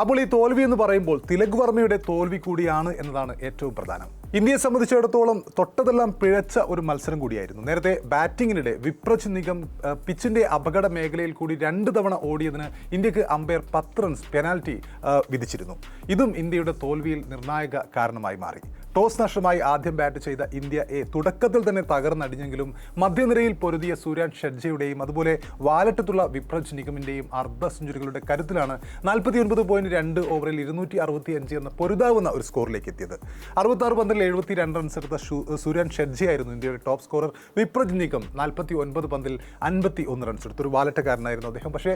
അപ്പോൾ ഈ തോൽവി എന്ന് പറയുമ്പോൾ തിലക് വർമ്മയുടെ തോൽവി കൂടിയാണ് എന്നതാണ് ഏറ്റവും പ്രധാനം. ഇന്ത്യയെ സംബന്ധിച്ചിടത്തോളം തൊട്ടതെല്ലാം പിഴച്ച ഒരു മത്സരം കൂടിയായിരുന്നു. നേരത്തെ ബാറ്റിങ്ങിനിടെ വിപ്രജ് നിഗം പിച്ചിന്റെ അപകട മേഖലയിൽ കൂടി 2 തവണ ഓടിയതിന് ഇന്ത്യക്ക് അമ്പയർ 10 റൺസ് പെനാൽറ്റി വിധിച്ചിരുന്നു. ഇതും ഇന്ത്യയുടെ തോൽവിയിൽ നിർണായക കാരണമായി മാറി. ടോസ് നഷ്ടമായി ആദ്യം ബാറ്റ് ചെയ്ത ഇന്ത്യ തുടക്കത്തിൽ തന്നെ തകർന്നടിഞ്ഞെങ്കിലും മധ്യനിരയിൽ പൊരുതിയ സൂര്യാൻ ഷെഡ്ജയുടെയും അതുപോലെ വാലറ്റത്തുള്ള വിപ്രജ് നിഗമിന്റെയും അർദ്ധ സെഞ്ചുറികളുടെ കരുത്തിലാണ് 49.2 ഓവറിൽ 265 എന്ന പൊരുതാവുന്ന ഒരു സ്കോറിലേക്ക് എത്തിയത്. 66 പന്തിൽ 72 റൺസ് എടുത്ത സൂര്യാൻ ഷെഡ്ജയായിരുന്നു ഇന്ത്യയുടെ ടോപ്പ് സ്കോറർ. വിപ്രജ് നിഗം 49 പന്തിൽ 51 റൺസ് എടുത്തു. ഒരു വാലറ്റക്കാരനായിരുന്നു അദ്ദേഹം. പക്ഷേ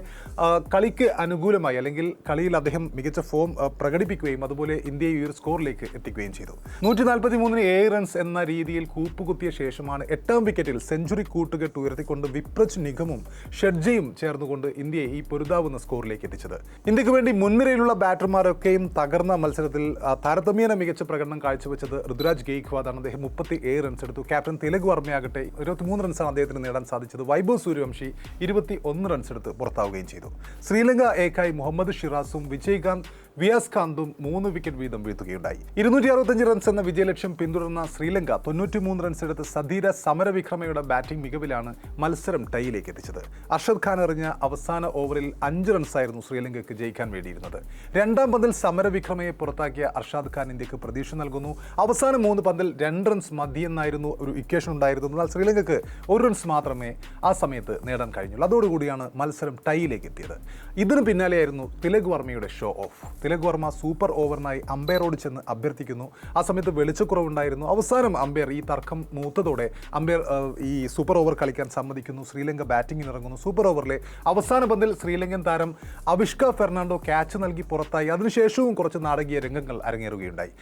കളിക്ക് അനുകൂലമായി അല്ലെങ്കിൽ കളിയിൽ അദ്ദേഹം മികച്ച ഫോം പ്രകടിപ്പിക്കുകയും അതുപോലെ ഇന്ത്യയെ ഈ ഒരു സ്കോറിലേക്ക് എത്തിക്കുകയും ചെയ്തു. 143 7 റൺസ് എന്ന രീതിയിൽ കൂപ്പുകുത്തിയ ശേഷമാണ് 8ാം വിക്കറ്റിൽ സെഞ്ചുറി കൂട്ടുകെട്ട് ഉയർത്തിക്കൊണ്ട് വിപ്രജ് നിഗമും ഷെഡ്ജയും ചേർന്നുകൊണ്ട് ഇന്ത്യയെ ഈ പൊരുതാവുന്ന സ്കോറിലേക്ക് എത്തിച്ചത്. ഇന്ത്യക്ക് വേണ്ടി മുൻനിരയിലുള്ള ബാറ്റർമാരൊക്കെയും തകർന്ന മത്സരത്തിൽ താരതമ്യേന മികച്ച പ്രകടനം കാഴ്ചവെച്ചത് ഋതുരാജ് ഗെയ്ക്വാദാണ്. അദ്ദേഹം 37 റൺസ് എടുത്തു. ക്യാപ്റ്റൻ തിലക് വർമ്മയാകട്ടെ 23 റൺസാണ് അദ്ദേഹത്തിന് നേടാൻ സാധിച്ചത്. വൈഭവ് സൂര്യവംശി 21 റൺസ് എടുത്ത് പുറത്താവുകയും ചെയ്തു. ശ്രീലങ്ക ഏക്കായി മുഹമ്മദ് ഷിറാസും വിജയ്കാന്ത് വിയാസ് കാന്തും 3 വിക്കറ്റ് വീതം വീഴ്ത്തുകയുണ്ടായി. 265 റൺസ് എന്ന വിജയലക്ഷ്യം പിന്തുടർന്ന ശ്രീലങ്ക 93 റൺസ് എടുത്ത് സധീര സമരവിക്രമയുടെ ബാറ്റിംഗ് മികവിലാണ് മത്സരം ടൈയിലേക്ക് എത്തിച്ചത്. അർഷദ് ഖാൻ എറിഞ്ഞ അവസാന ഓവറിൽ 5 റൺസായിരുന്നു ശ്രീലങ്കയ്ക്ക് ജയിക്കാൻ വേണ്ടിയിരുന്നത്. 2ാം പന്തിൽ സമരവിക്രമയെ പുറത്താക്കിയ അർഷാദ് ഖാൻ ഇന്ത്യക്ക് പ്രതീക്ഷ നൽകുന്നു. അവസാന 3 പന്തിൽ 2 റൺസ് മതിയെന്നായിരുന്നു ഒരു ഇക്വേഷൻ ഉണ്ടായിരുന്നു. എന്നാൽ ശ്രീലങ്കയ്ക്ക് 1 റൺസ് മാത്രമേ ആ സമയത്ത് നേടാൻ കഴിഞ്ഞുള്ളൂ. അതോടുകൂടിയാണ് മത്സരം ടൈയിലേക്ക് എത്തിയത്. ഇതിന് പിന്നാലെയായിരുന്നു തിലക് വർമ്മയുടെ show off. Tilak Varma super ഓവറിനായി അമ്പയറോട് ചെന്ന് അഭ്യർത്ഥിക്കുന്നു. ആ സമയത്ത് വെളിച്ചക്കുറവുണ്ടായിരുന്നു. അവസാനം അമ്പയർ ഈ തർക്കം മൂത്തതോടെ അമ്പയർ ഈ സൂപ്പർ ഓവർ കളിക്കാൻ സമ്മതിക്കുന്നു. ശ്രീലങ്ക ബാറ്റിങ്ങിന് ഇറങ്ങുന്നു. സൂപ്പർ ഓവറിലെ അവസാന പന്തിൽ ശ്രീലങ്കൻ താരം അവിഷ്ക ഫെർണാണ്ടോ ക്യാച്ച് നൽകി പുറത്തായി. അതിനുശേഷവും കുറച്ച് നാടകീയ രംഗങ്ങൾ അരങ്ങേറുകയുണ്ടായി.